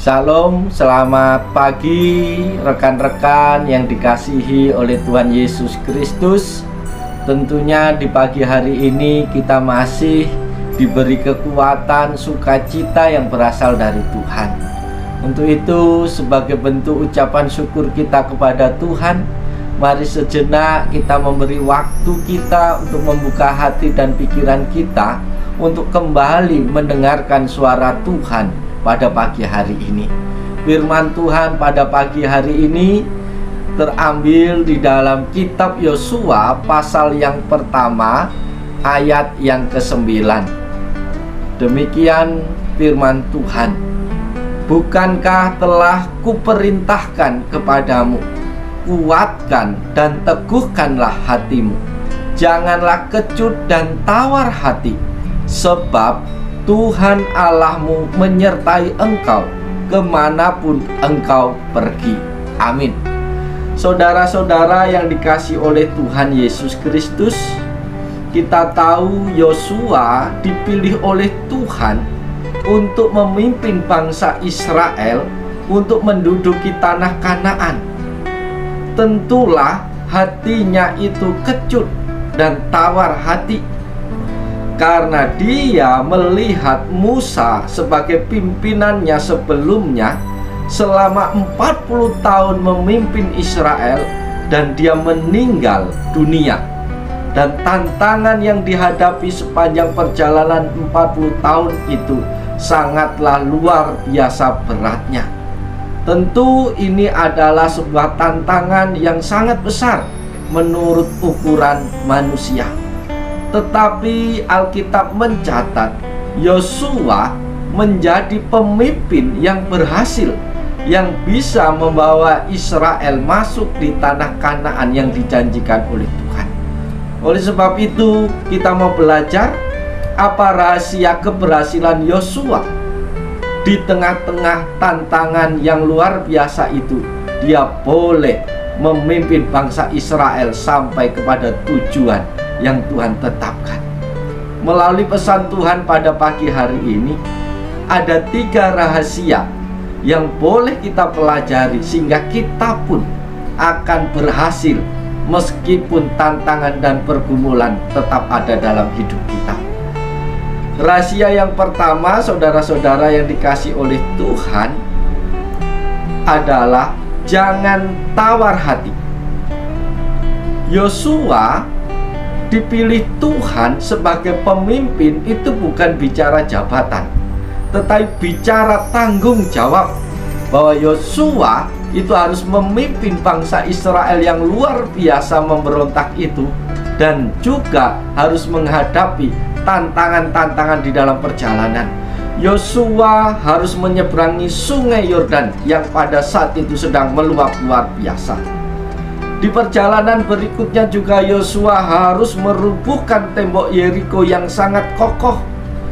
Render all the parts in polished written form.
Shalom, selamat pagi rekan-rekan yang dikasihi oleh Tuhan Yesus Kristus. Tentunya di pagi hari ini kita masih diberi kekuatan, sukacita yang berasal dari Tuhan. Untuk itu, sebagai bentuk ucapan syukur kita kepada Tuhan, mari sejenak kita memberi waktu kita untuk membuka hati dan pikiran kita untuk kembali mendengarkan suara Tuhan pada pagi hari ini. Firman Tuhan pada pagi hari ini terambil di dalam kitab Yosua pasal yang pertama ayat yang ke-9. Demikian firman Tuhan. Bukankah telah kuperintahkan kepadamu, kuatkan dan teguhkanlah hatimu, janganlah kecut dan tawar hati, sebab Tuhan Allahmu menyertai engkau kemanapun engkau pergi. Amin. Saudara-saudara yang dikasihi oleh Tuhan Yesus Kristus, kita tahu Yosua dipilih oleh Tuhan untuk memimpin bangsa Israel untuk menduduki tanah Kanaan. Tentulah hatinya itu kecut dan tawar hati, karena dia melihat Musa sebagai pimpinannya sebelumnya selama 40 tahun memimpin Israel dan dia meninggal dunia. Dan tantangan yang dihadapi sepanjang perjalanan 40 tahun itu sangatlah luar biasa beratnya. Tentu ini adalah sebuah tantangan yang sangat besar menurut ukuran manusia. Tetapi Alkitab mencatat Yosua menjadi pemimpin yang berhasil, yang bisa membawa Israel masuk di tanah Kanaan yang dijanjikan oleh Tuhan. Oleh sebab itu, kita mau belajar apa rahasia keberhasilan Yosua. Di tengah-tengah tantangan yang luar biasa itu, dia boleh memimpin bangsa Israel sampai kepada tujuan yang Tuhan tetapkan. Melalui pesan Tuhan pada pagi hari ini, ada 3 rahasia yang boleh kita pelajari sehingga kita pun akan berhasil meskipun tantangan dan pergumulan tetap ada dalam hidup kita. Rahasia yang pertama, saudara-saudara yang dikasihi oleh Tuhan, adalah jangan tawar hati. Yosua dipilih Tuhan sebagai pemimpin itu bukan bicara jabatan, tetapi bicara tanggung jawab, bahwa Yosua itu harus memimpin bangsa Israel yang luar biasa memberontak itu, dan juga harus menghadapi tantangan-tantangan di dalam perjalanan. Yosua harus menyeberangi sungai Yordan yang pada saat itu sedang meluap luar biasa. Di perjalanan berikutnya juga Yosua harus merubuhkan tembok Yeriko yang sangat kokoh,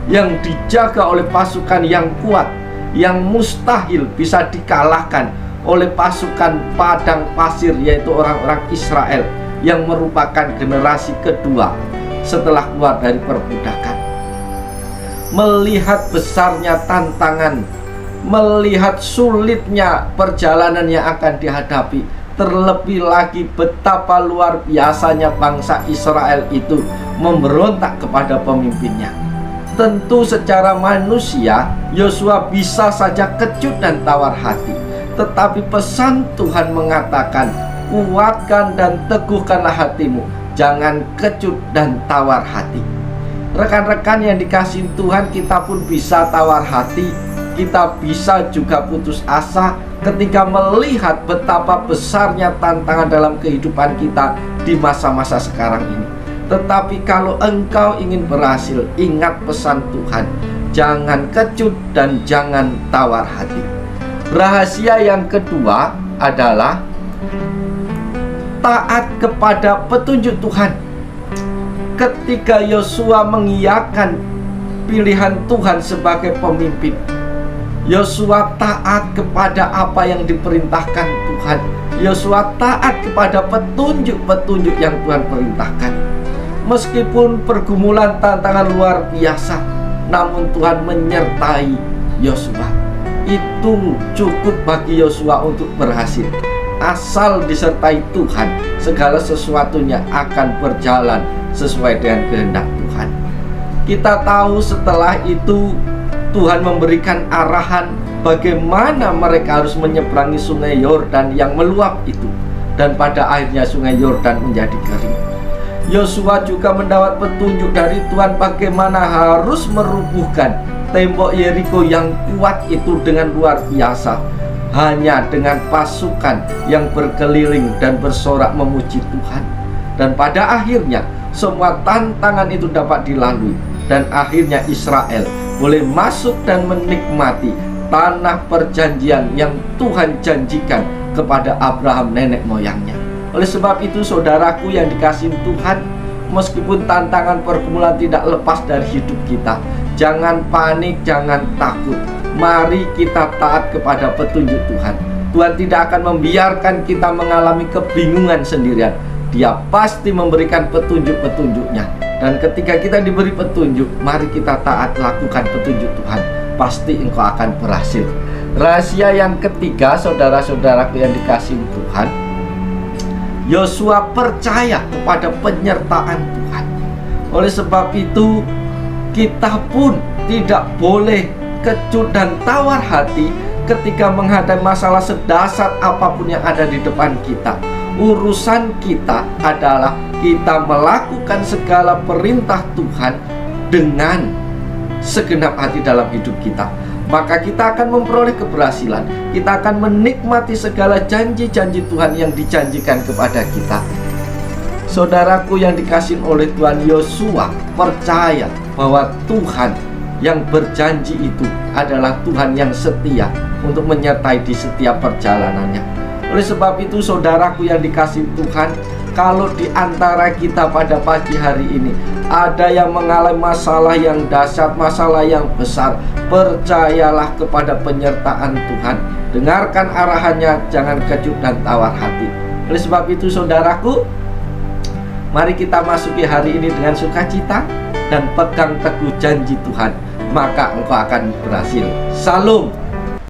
yang dijaga oleh pasukan yang kuat, yang mustahil bisa dikalahkan oleh pasukan padang pasir, yaitu orang-orang Israel yang merupakan generasi kedua setelah keluar dari perbudakan. Melihat besarnya tantangan, melihat sulitnya perjalanan yang akan dihadapi, terlebih lagi betapa luar biasanya bangsa Israel itu memberontak kepada pemimpinnya. Tentu secara manusia Yosua bisa saja kecut dan tawar hati, tetapi pesan Tuhan mengatakan, kuatkan dan teguhkanlah hatimu, jangan kecut dan tawar hati. Rekan-rekan yang dikasihi Tuhan, kita pun bisa tawar hati, kita bisa juga putus asa ketika melihat betapa besarnya tantangan dalam kehidupan kita di masa-masa sekarang ini. Tetapi kalau engkau ingin berhasil, ingat pesan Tuhan, jangan kecut dan jangan tawar hati. Rahasia yang kedua adalah taat kepada petunjuk Tuhan. Ketika Yosua mengiyakan pilihan Tuhan sebagai pemimpin, Yosua taat kepada apa yang diperintahkan Tuhan. Yosua taat kepada petunjuk-petunjuk yang Tuhan perintahkan. Meskipun pergumulan tantangan luar biasa, namun Tuhan menyertai Yosua. itu cukup bagi Yosua untuk berhasil. Asal disertai Tuhan, segala sesuatunya akan berjalan sesuai dengan kehendak Tuhan. Kita tahu setelah itu Tuhan memberikan arahan bagaimana mereka harus menyeberangi sungai Yordan yang meluap itu. Dan pada akhirnya sungai Yordan menjadi kering. Yosua juga mendapat petunjuk dari Tuhan bagaimana harus merubuhkan tembok Yeriko yang kuat itu dengan luar biasa, hanya dengan pasukan yang berkeliling dan bersorak memuji Tuhan. Dan pada akhirnya semua tantangan itu dapat dilalui, dan akhirnya Israel boleh masuk dan menikmati tanah perjanjian yang Tuhan janjikan kepada Abraham nenek moyangnya. Oleh sebab itu saudaraku yang dikasihi Tuhan, meskipun tantangan pergumulan tidak lepas dari hidup kita, jangan panik, jangan takut. Mari kita taat kepada petunjuk Tuhan. Tuhan tidak akan membiarkan kita mengalami kebingungan sendirian. Dia pasti memberikan petunjuk-petunjuknya. Dan ketika kita diberi petunjuk, mari kita taat lakukan petunjuk Tuhan. Pasti engkau akan berhasil. Rahasia yang ketiga, saudara-saudaraku yang dikasihi Tuhan, Yosua percaya kepada penyertaan Tuhan. Oleh sebab itu, kita pun tidak boleh kecut dan tawar hati ketika menghadapi masalah sedasar apapun yang ada di depan kita. Urusan kita adalah kita melakukan segala perintah Tuhan dengan segenap hati dalam hidup kita. Maka kita akan memperoleh keberhasilan. Kita akan menikmati segala janji-janji Tuhan yang dijanjikan kepada kita. Saudaraku yang dikasihi oleh Tuhan, Yosua percaya bahwa Tuhan yang berjanji itu adalah Tuhan yang setia untuk menyertai di setiap perjalanannya. Oleh sebab itu saudaraku yang dikasihi Tuhan, kalau di antara kita pada pagi hari ini ada yang mengalami masalah yang dahsyat, masalah yang besar, percayalah kepada penyertaan Tuhan. Dengarkan arahannya, jangan kecut dan tawar hati. Oleh sebab itu saudaraku, mari kita masuki hari ini dengan sukacita dan pegang teguh janji Tuhan, maka engkau akan berhasil. Salam.